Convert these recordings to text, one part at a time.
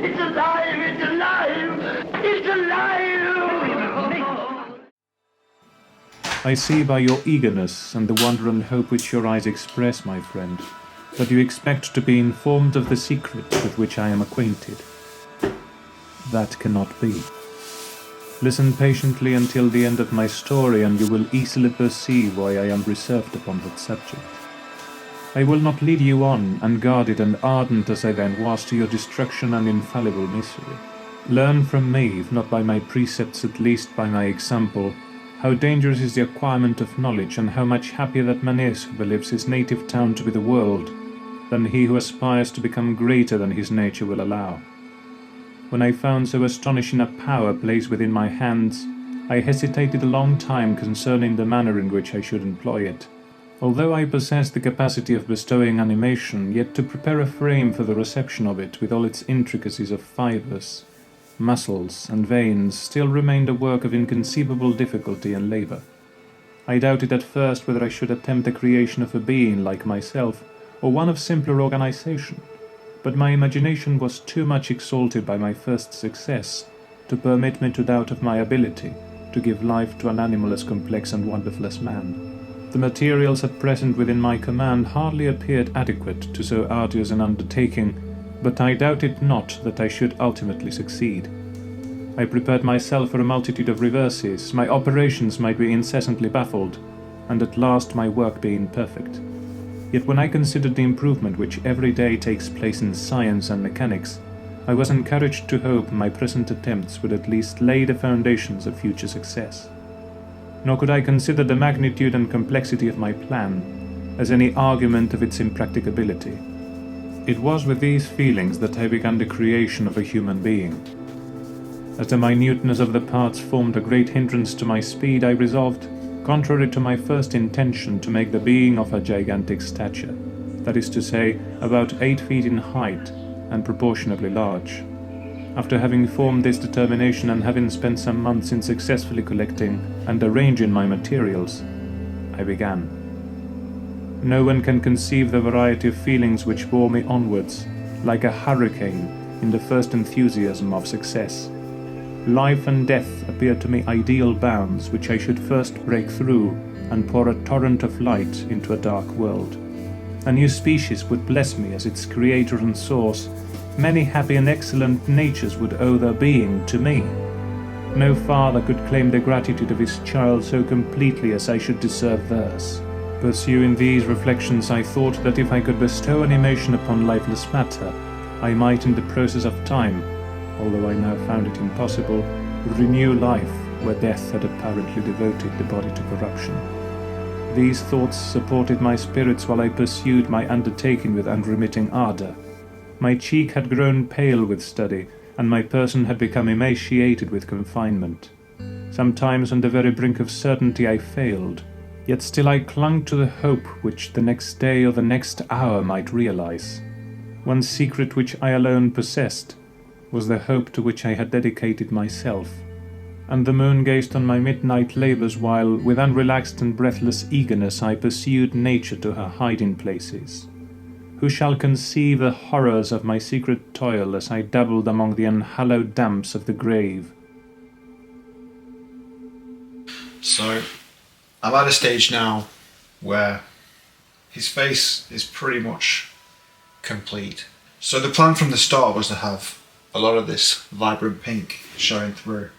It's alive! It's alive! It's alive! I see by your eagerness and the wonder and hope which your eyes express, my friend, that you expect to be informed of the secret with which I am acquainted. That cannot be. Listen patiently until the end of my story, and you will easily perceive why I am reserved upon that subject. I will not lead you on, unguarded and ardent as I then was, to your destruction and infallible misery. Learn from me, if not by my precepts, at least by my example, how dangerous is the acquirement of knowledge, and how much happier that man is who believes his native town to be the world, than he who aspires to become greater than his nature will allow. When I found so astonishing a power placed within my hands, I hesitated a long time concerning the manner in which I should employ it. Although I possessed the capacity of bestowing animation, yet to prepare a frame for the reception of it, with all its intricacies of fibers, muscles, and veins, still remained a work of inconceivable difficulty and labor. I doubted at first whether I should attempt the creation of a being like myself, or one of simpler organization, but my imagination was too much exalted by my first success to permit me to doubt of my ability to give life to an animal as complex and wonderful as man. The materials at present within my command hardly appeared adequate to so arduous an undertaking, but I doubted not that I should ultimately succeed. I prepared myself for a multitude of reverses, my operations might be incessantly baffled, and at last my work be imperfect. Yet when I considered the improvement which every day takes place in science and mechanics, I was encouraged to hope my present attempts would at least lay the foundations of future success. Nor could I consider the magnitude and complexity of my plan as any argument of its impracticability. It was with these feelings that I began the creation of a human being. As the minuteness of the parts formed a great hindrance to my speed, I resolved, contrary to my first intention, to make the being of a gigantic stature, that is to say, about 8 feet in height and proportionably large. After having formed this determination and having spent some months in successfully collecting and arranging my materials, I began. No one can conceive the variety of feelings which bore me onwards, like a hurricane in the first enthusiasm of success. Life and death appeared to me ideal bounds which I should first break through and pour a torrent of light into a dark world. A new species would bless me as its creator and source. Many happy and excellent natures would owe their being to me. No father could claim the gratitude of his child so completely as I should deserve theirs. Pursuing these reflections, I thought that if I could bestow animation upon lifeless matter, I might in the process of time, although I now found it impossible, renew life where death had apparently devoted the body to corruption. These thoughts supported my spirits while I pursued my undertaking with unremitting ardor. My cheek had grown pale with study, and my person had become emaciated with confinement. Sometimes on the very brink of certainty I failed, yet still I clung to the hope which the next day or the next hour might realize. One secret which I alone possessed was the hope to which I had dedicated myself, and the moon gazed on my midnight labors while, with unrelaxed and breathless eagerness, I pursued nature to her hiding places. Who shall conceive the horrors of my secret toil as I dabbled among the unhallowed damps of the grave? So, I'm at a stage now where his face is pretty much complete. So the plan from the start was to have a lot of this vibrant pink showing through.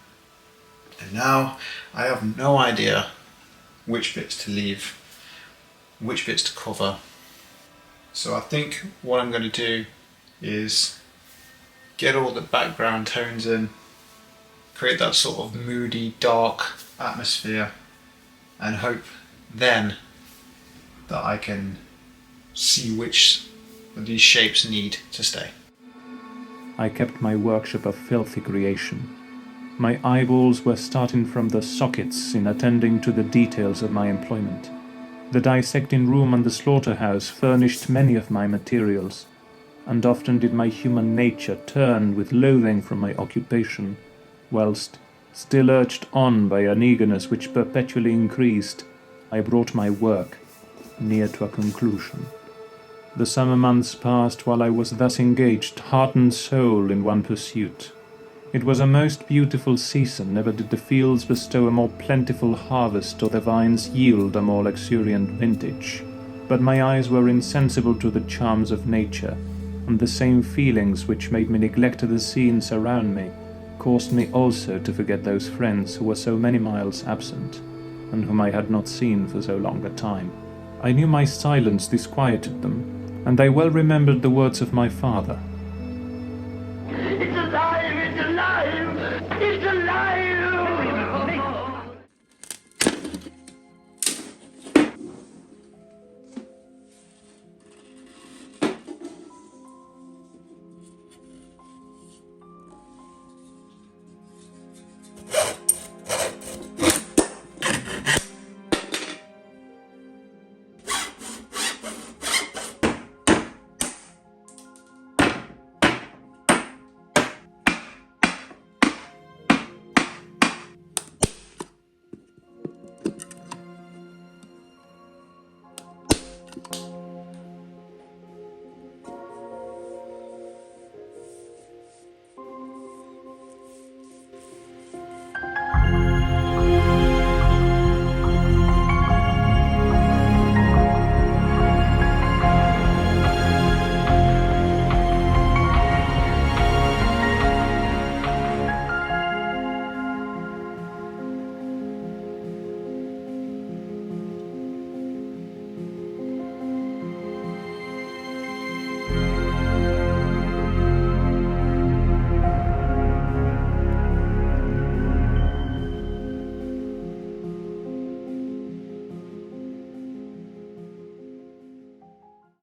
And now I have no idea which bits to leave, which bits to cover. So I think what I'm going to do is get all the background tones in, create that sort of moody, dark atmosphere, and hope then that I can see which of these shapes need to stay. I kept my workshop of filthy creation. My eyeballs were starting from the sockets in attending to the details of my employment. The dissecting room and the slaughterhouse furnished many of my materials, and often did my human nature turn with loathing from my occupation, whilst, still urged on by an eagerness which perpetually increased, I brought my work near to a conclusion. The summer months passed while I was thus engaged, heart and soul, in one pursuit. It was a most beautiful season, never did the fields bestow a more plentiful harvest or the vines yield a more luxuriant vintage. But my eyes were insensible to the charms of nature, and the same feelings which made me neglect the scenes around me caused me also to forget those friends who were so many miles absent, and whom I had not seen for so long a time. I knew my silence disquieted them, and I well remembered the words of my father. It's alive! It's alive! It's alive!